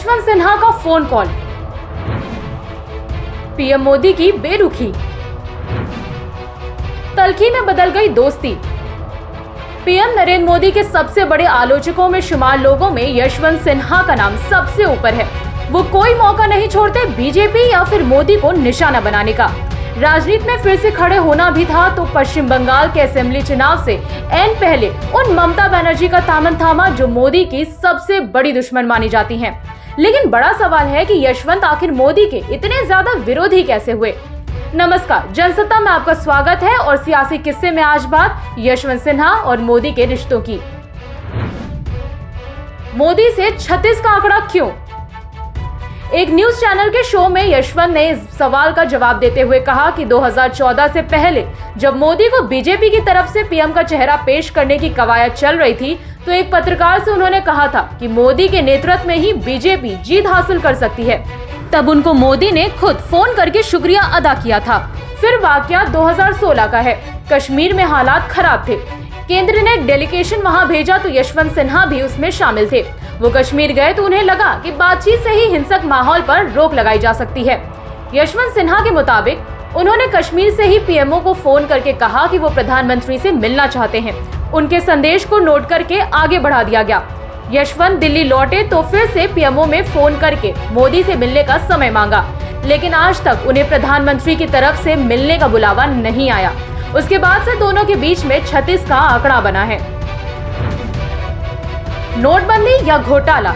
यशवंत सिन्हा का phone call, PM Modi की बेरुखी, तल्खी में बदल गई दोस्ती। पीएम नरेंद्र मोदी के सबसे बड़े आलोचकों में शुमार लोगों में यशवंत सिन्हा का नाम सबसे ऊपर है। वो कोई मौका नहीं छोड़ते बीजेपी या फिर मोदी को निशाना बनाने का। राजनीति में फिर से खड़े होना भी था तो पश्चिम बंगाल के असेंबली चुनाव से एन पहले उन ममता बनर्जी का दामन थामा जो मोदी की सबसे बड़ी दुश्मन मानी जाती हैं। लेकिन बड़ा सवाल है कि यशवंत आखिर मोदी के इतने ज्यादा विरोधी कैसे हुए। नमस्कार, जनसत्ता में आपका स्वागत है और सियासी किस्से में आज बात यशवंत सिन्हा और मोदी के रिश्तों की। मोदी से 36 का आंकड़ा क्यों? एक न्यूज चैनल के शो में यशवंत ने इस सवाल का जवाब देते हुए कहा कि 2014 से पहले जब मोदी को बीजेपी की तरफ से पीएम का चेहरा पेश करने की कवायद चल रही थी तो एक पत्रकार से उन्होंने कहा था कि मोदी के नेतृत्व में ही बीजेपी जीत हासिल कर सकती है। तब उनको मोदी ने खुद फोन करके शुक्रिया अदा किया था। फिर वाकया 2016 का है। कश्मीर में हालात खराब थे। केंद्र ने एक डेलीगेशन वहां भेजा तो यशवंत सिन्हा भी उसमें शामिल थे। वो कश्मीर गए तो उन्हें लगा कि बातचीत से ही हिंसक माहौल पर रोक लगाई जा सकती है। यशवंत सिन्हा के मुताबिक उन्होंने कश्मीर से ही पीएमओ को फोन करके कहा कि वो प्रधानमंत्री से मिलना चाहते हैं। उनके संदेश को नोट करके आगे बढ़ा दिया गया। यशवंत दिल्ली लौटे तो फिर से पीएमओ में फोन करके मोदी से मिलने का समय मांगा, लेकिन आज तक उन्हें प्रधानमंत्री की तरफ से मिलने का बुलावा नहीं आया। उसके बाद से दोनों के बीच में 36 का आंकड़ा बना है। नोटबंदी या घोटाला?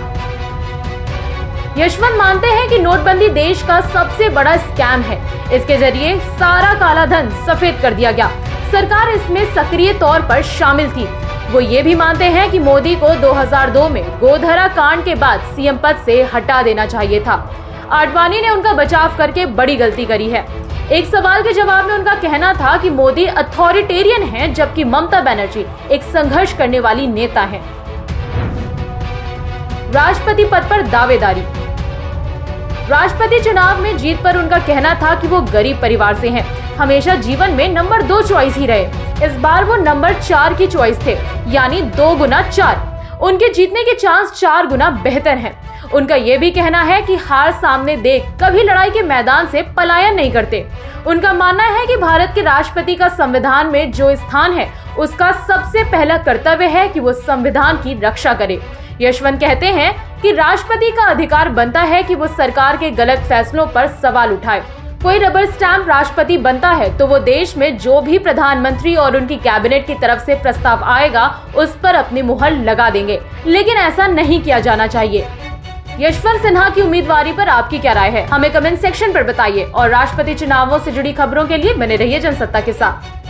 यशवंत मानते हैं कि नोटबंदी देश का सबसे बड़ा स्कैम है। इसके जरिए सारा काला धन सफेद कर दिया गया। सरकार इसमें सक्रिय तौर पर शामिल थी। वो ये भी मानते हैं कि मोदी को 2002 में गोधरा कांड के बाद सीएम पद से हटा देना चाहिए था। आडवाणी ने उनका बचाव करके बड़ी गलती करी है। एक सवाल के जवाब में उनका कहना था कि मोदी अथॉरिटेरियन हैं, जबकि ममता बनर्जी एक संघर्ष करने वाली नेता हैं। राष्ट्रपति पद पर दावेदारी? राष्ट्रपति चुनाव में जीत पर उनका कहना था कि वो गरीब परिवार से हैं, हमेशा जीवन में नंबर 2 चॉइस ही रहे। इस बार वो नंबर 4 की चॉइस थे, यानी 2 गुना 4। उनके जीतने के चांस 4 गुना बेहतर हैं। उनका ये भी कहना है कि हार सामने देख कभी लड़ाई के मैदान से पलायन नहीं करते। उनका मानना है कि भारत के राष्ट्रपति का संविधान में जो स्थान है उसका सबसे पहला कर्तव्य है कि वो संविधान की रक्षा करे। यशवंत कहते हैं कि राष्ट्रपति का अधिकार बनता है कि वो सरकार के गलत फैसलों पर सवाल उठाए। कोई रबर स्टैंप राष्ट्रपति बनता है तो वो देश में जो भी प्रधानमंत्री और उनकी कैबिनेट की तरफ से प्रस्ताव आएगा उस पर अपनी मुहर लगा देंगे, लेकिन ऐसा नहीं किया जाना चाहिए। यशवंत सिन्हा की उम्मीदवारी पर आपकी क्या राय है? हमें कमेंट सेक्शन पर बताइए और राष्ट्रपति चुनावों से जुड़ी खबरों के लिए बने रहिए जनसत्ता के साथ।